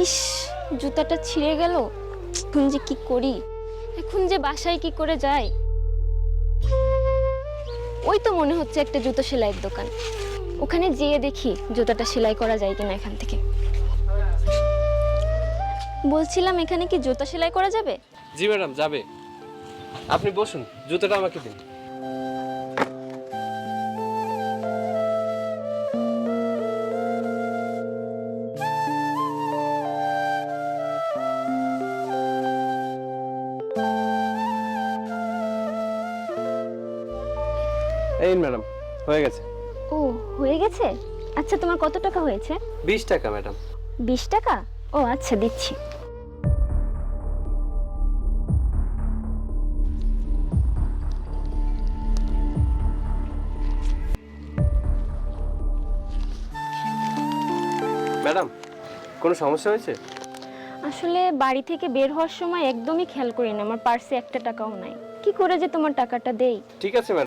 ইস, জুতাটা ছিঁড়ে গেল। এখন যে কি করি, এখন যে বাসায় কি করে যাই। ওই তো মনে হচ্ছে একটা জুতো সেলাইয়ের দোকান, ওখানে যেয়ে দেখি জুতাটা সেলাই করা যায় কিনা এখান থেকে। বলছিলাম, এখানে কি জুতা সেলাই করা যাবে? জি ম্যাডাম, যাবে। আপনি বসুন, জুতোটা আমাকে দিন। এই ম্যাডাম, হয়ে গেছে। ও, হয়ে গেছে। আচ্ছা, তোমার কত টাকা হয়েছে? 20 টাকা ম্যাডাম। 20 টাকা? ও আচ্ছা, দিচ্ছি। ম্যাডাম, কোনো সমস্যা হয়েছে? আসলে বাড়ি থেকে বের হওয়ার সময় একদমই খেয়াল করি না আমার পার্সে একটা টাকাও নাই। কি করে যে তোমার টাকাটা দেই। ঠিক আছে ম্যাডাম।